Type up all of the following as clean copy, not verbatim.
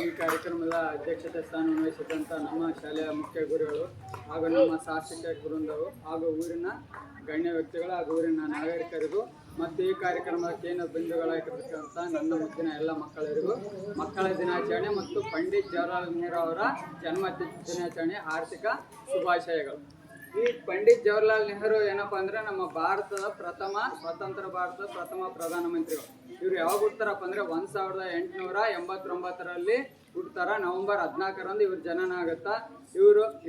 ಈ ಕಾರ್ಯಕ್ರಮದ ಅಧ್ಯಕ್ಷತೆ ಸ್ಥಾನವನ್ನು ವಹಿಸಿದಂಥ ನಮ್ಮ ಶಾಲೆಯ ಮುಖ್ಯ ಗುರುಗಳು ಹಾಗೂ ನಮ್ಮ ಶಾಸಕ ವೃಂದವು ಹಾಗೂ ಊರಿನ ಗಣ್ಯ ವ್ಯಕ್ತಿಗಳು ಹಾಗೂ ಊರಿನ ನಾಗರಿಕರಿಗೂ ಮತ್ತು ಈ ಕಾರ್ಯಕ್ರಮದ ಕೇಂದ್ರ ಬಿಂದುಗಳಾಗಿರ್ತಕ್ಕಂಥ ನನ್ನ ಮುದ್ದಿನ ಎಲ್ಲ ಮಕ್ಕಳರಿಗೂ ಮಕ್ಕಳ ದಿನಾಚರಣೆ ಮತ್ತು ಪಂಡಿತ್ ಜವಾಹರಲಾಲ್ ನೆಹರು ಅವರ ಜನ್ಮ ದಿನಾಚರಣೆ ಆರ್ಥಿಕ ಶುಭಾಶಯಗಳು. ಈ ಪಂಡಿತ್ ಜವಾಹರಲಾಲ್ ನೆಹರು ಏನಪ್ಪಾ ಅಂದ್ರೆ ನಮ್ಮ ಭಾರತದ ಸ್ವತಂತ್ರ ಭಾರತದ ಪ್ರಥಮ ಪ್ರಧಾನಮಂತ್ರಿಗಳು. ಇವ್ರು ಯಾವಾಗ ಹುಡ್ತಾರಪ್ಪ ಅಂದ್ರೆ 1889ರಲ್ಲಿ ಹುಡ್ತಾರ. ನವೆಂಬರ್ 14ರಂದು ಇವ್ರ ಜನನ ಆಗುತ್ತಾ.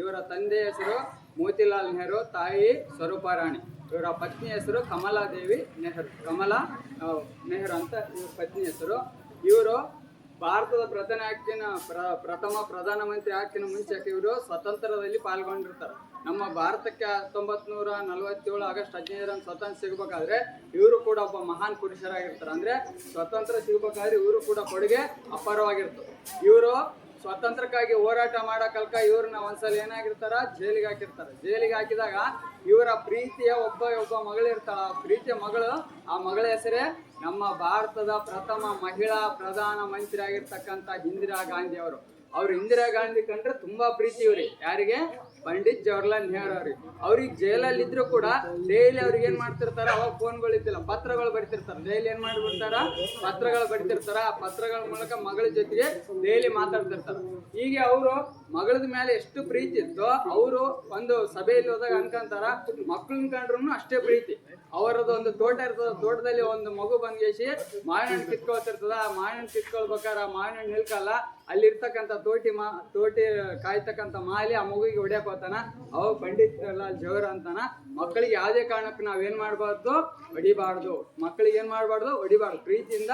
ಇವರ ತಂದೆ ಹೆಸರು ಮೋತಿಲಾಲ್ ನೆಹರು, ತಾಯಿ ಸ್ವರೂಪಾರಾಣಿ. ಇವರ ಪತ್ನಿ ಹೆಸರು ಕಮಲಾದೇವಿ ನೆಹರು, ಕಮಲಾ ನೆಹರು ಅಂತ ಇವ್ರ ಪತ್ನಿ ಹೆಸರು. ಇವರು ಭಾರತದ ಪ್ರಥಮ ಪ್ರಧಾನಮಂತ್ರಿ ಆಗ್ತಿನ ಮುಂಚೆ ಇವರು ಸ್ವತಂತ್ರದಲ್ಲಿ ಪಾಲ್ಗೊಂಡಿರ್ತಾರೆ. ನಮ್ಮ ಭಾರತಕ್ಕೆ 1947 ಆಗಸ್ಟ್ 15ರಂದು ಸ್ವತಂತ್ರ ಸಿಗಬೇಕಾದ್ರೆ ಇವರು ಕೂಡ ಒಬ್ಬ ಮಹಾನ್ ಪುರುಷರಾಗಿರ್ತಾರೆ. ಅಂದ್ರೆ ಸ್ವತಂತ್ರ ಸಿಗಬೇಕಾದ್ರೆ ಇವರು ಕೂಡ ಕೊಡುಗೆ ಅಪಾರವಾಗಿರ್ತದೆ. ಇವರು ಸ್ವಾತಂತ್ರ್ಯಕ್ಕಾಗಿ ಹೋರಾಟ ಮಾಡಕಲ್ಕ ಇವ್ರನ್ನ ಒಂದ್ಸಲ ಏನಾಗಿರ್ತಾರ, ಜೈಲಿಗೆ ಹಾಕಿರ್ತಾರೆ. ಜೈಲಿಗೆ ಹಾಕಿದಾಗ ಇವರ ಪ್ರೀತಿಯ ಒಬ್ಬ ಮಗಳಿರ್ತಾಳ. ಆ ಪ್ರೀತಿಯ ಮಗಳು, ಆ ಮಗಳ ಹೆಸರೇ ನಮ್ಮ ಭಾರತದ ಪ್ರಥಮ ಮಹಿಳಾ ಪ್ರಧಾನ ಮಂತ್ರಿ ಆಗಿರ್ತಕ್ಕಂಥ ಇಂದಿರಾ ಗಾಂಧಿ ಅವರು. ಇಂದಿರಾ ಗಾಂಧಿ ಕಂಡ್ರೆ ತುಂಬಾ ಪ್ರೀತಿ ಇವ್ರಿಗೆ. ಯಾರಿಗೆ? ಪಂಡಿತ್ ಜವಾಹರಲಾಲ್ ನೆಹರು ಅವ್ರಿಗೆ ಜೈಲಲ್ಲಿ ಇದ್ರು ಕೂಡ ಡೈಲಿ ಅವ್ರಿಗೆ ಏನ್ ಮಾಡ್ತಿರ್ತಾರ, ಅವಾಗ ಫೋನ್ಗಳು ಇದ್ದಿಲ್ಲ, ಪತ್ರಗಳು ಬರಿತಿರ್ತಾರೆ. ಡೈಲಿ ಏನ್ ಮಾಡ್ಬಿಡ್ತಾರ, ಪತ್ರಗಳು ಬರಿತಿರ್ತಾರ. ಆ ಪತ್ರಗಳ ಮೂಲಕ ಮಗಳ ಜೊತೆಗೆ ಡೈಲಿ ಮಾತಾಡ್ತಿರ್ತಾರ. ಹೀಗೆ ಅವರು ಮಗಳದ ಮೇಲೆ ಎಷ್ಟು ಪ್ರೀತಿ ಇತ್ತು, ಅವರು ಒಂದು ಸಭೆಯಲ್ಲಿ ಹೋದಾಗ ಅನ್ಕಂತಾರ, ಮಕ್ಕಳನ್ನ ಕಂಡ್ರು ಅಷ್ಟೇ ಪ್ರೀತಿ. ಅವರದ್ದು ಒಂದು ತೋಟ ಇರ್ತದ, ತೋಟದಲ್ಲಿ ಒಂದು ಮಗು ಬಂದ್ಗೇಸಿ ಮಾವಿನ ಹಣ್ಣು ಕಿತ್ಕೊಳ್ತಿರ್ತದ. ಆ ಮಾವಿನ ಹಣ್ಣು ಕಿತ್ಕೊಳ್ಬೇಕಾದ್ರೆ ಆ ಮಾವಿನ ಹಣ್ಣು ನಿಲ್ಕಲ್ಲ, ಅಲ್ಲಿರ್ತಕ್ಕಂಥ ತೋಟಿ ಕಾಯ್ತಕ್ಕಂಥ ಮಾಲಿ ಆ ಮಗುವಿಗೆ ಹೊಡ್ಯಾಕ ಹೋಗ್ತಾನ. ಅವಾಗ ಪಂಡಿತ್ ಲಾಲ್ ಜವಹರ್ ಅಂತಾನ, ಮಕ್ಕಳಿಗೆ ಯಾವುದೇ ಕಾರಣಕ್ಕೂ ನಾವೇನ್ ಮಾಡಬಾರ್ದು, ಹೊಡಿಬಾರ್ದು. ಮಕ್ಕಳಿಗೆ ಏನ್ ಮಾಡಬಾರ್ದು, ಹೊಡಿಬಾರ್ದು. ಪ್ರೀತಿಯಿಂದ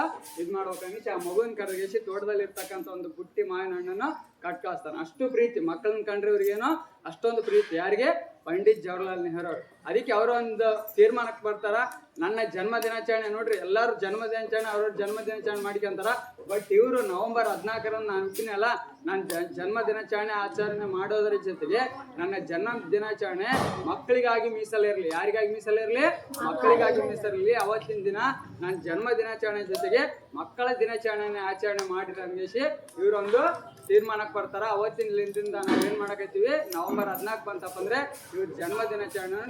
ಮಾಡ್ಬೇಕಂಗಿಸಿ ಆ ಮಗುವಿನ ಕರಗಿಸಿ ತೋಟದಲ್ಲಿ ಇರ್ತಕ್ಕಂಥ ಒಂದು ಬುಟ್ಟಿ ಮಾವಿನ ಹಣ್ಣನ್ನು ಕಟ್ಕಾಸ್ತಾನ. ಅಷ್ಟು ಪ್ರೀತಿ ಮಕ್ಕಳನ್ನ ಕಂಡ್ರೆ ಇವ್ರಿಗೇನೋ ಅಷ್ಟೊಂದು ಪ್ರೀತಿ. ಯಾರಿಗೆ? ಪಂಡಿತ್ ಜವಾಹರಲಾಲ್ ನೆಹರು ಅವರು. ಅದಕ್ಕೆ ಅವರು ಒಂದು ತೀರ್ಮಾನಕ್ಕೆ ಬರ್ತಾರ, ನನ್ನ ಜನ್ಮ ದಿನಾಚರಣೆ ನೋಡ್ರಿ, ಎಲ್ಲರೂ ಜನ್ಮ ದಿನಾಚರಣೆ ಅವ್ರ ಜನ್ಮ ದಿನಾಚರಣೆ ಮಾಡ್ಕೊಂತಾರ. ಬಟ್ ಇವರು ನವೆಂಬರ್ 14ರಂದು ನಾನು ಹುಟ್ಟಿನಲ್ಲ, ನಾನು ಜನ್ಮ ದಿನಾಚರಣೆ ಆಚರಣೆ ಮಾಡೋದರ ಜೊತೆಗೆ ನನ್ನ ಜನ್ಮ ದಿನಾಚರಣೆ ಮಕ್ಕಳಿಗಾಗಿ ಮೀಸಲಿರಲಿ. ಯಾರಿಗಾಗಿ ಮೀಸಲಿರಲಿ? ಮಕ್ಕಳಿಗಾಗಿ ಮೀಸಲಿರಲಿ. ಅವತ್ತಿನ ದಿನ ನನ್ನ ಜನ್ಮ ದಿನಾಚರಣೆ ಜೊತೆಗೆ ಮಕ್ಕಳ ದಿನಾಚರಣೆ ಆಚರಣೆ ಮಾಡಿದಂಗೇಸಿ ಇವರೊಂದು ತೀರ್ಮಾನಕ್ಕೆ ಬರ್ತಾರ. ಅವತ್ತಿನಿಂದ ನಾವೇನ್ ಮಾಡಕತ್ತೀವಿ, ನವೆಂಬರ್ 14 ಬಂತಪ್ಪ ಅಂದ್ರೆ ಇವ್ರ ಜನ್ಮ ದಿನಾಚರಣೆ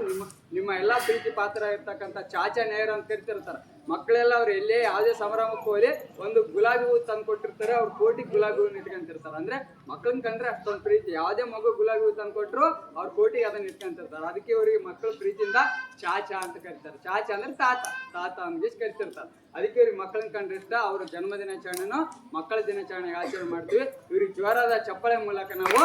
ನಿಮ್ಮ ಎಲ್ಲಾ ಪ್ರೀತಿ ಪಾತ್ರ ಇರ್ತಕ್ಕಂಥ ಚಾಚಾ ನೆಹರು ಅಂತ ಕರಿತಿರ್ತಾರ. ಮಕ್ಕಳೆಲ್ಲ ಅವ್ರು ಎಲ್ಲೇ ಯಾವುದೇ ಸಂಭ್ರಮಕ್ಕೆ ಹೋಗಿ ಒಂದು ಗುಲಾಬಿ ಹೂ ತಂದು ಕೊಟ್ಟಿರ್ತಾರೆ. ಅವ್ರು ಕೋಟಿ ಗುಲಾಬಿ ಹೂ ಇಟ್ಕೊಂತಿರ್ತಾರೆ. ಅಂದ್ರೆ ಮಕ್ಕಳನ್ನ ಕಂಡ್ರೆ ಅಷ್ಟೊಂದು ಪ್ರೀತಿ. ಯಾವುದೇ ಮಗು ಗುಲಾಬಿ ಹೂ ತಂದು ಕೊಟ್ಟರು ಅವ್ರ ಕೋಟಿಗೆ ಅದನ್ನ ಇಟ್ಕೊಂತಿರ್ತಾರೆ. ಅದಕ್ಕೆ ಅವ್ರಿಗೆ ಮಕ್ಕಳ ಪ್ರೀತಿಯಿಂದ ಚಾಚಾ ಅಂತ ಕರಿತಾರೆ. ಚಾಚಾ ಅಂದ್ರೆ ತಾತ ಅಂದ್ಗೇಸಿ ಕರಿತಿರ್ತಾರೆ. ಅದಕ್ಕೆ ಇವ್ರಿಗೆ ಮಕ್ಕಳನ್ನ ಕಂಡ್ರೆ ಇಷ್ಟ. ಅವ್ರ ಜನ್ಮ ದಿನಾಚರಣೆನೂ ಮಕ್ಕಳ ದಿನಾಚರಣೆಗೆ ಆಚರಣೆ ಮಾಡ್ತೀವಿ. ಇವ್ರಿಗೆ ಜ್ವರದ ಚಪ್ಪಳೆ ಮೂಲಕ ನಾವು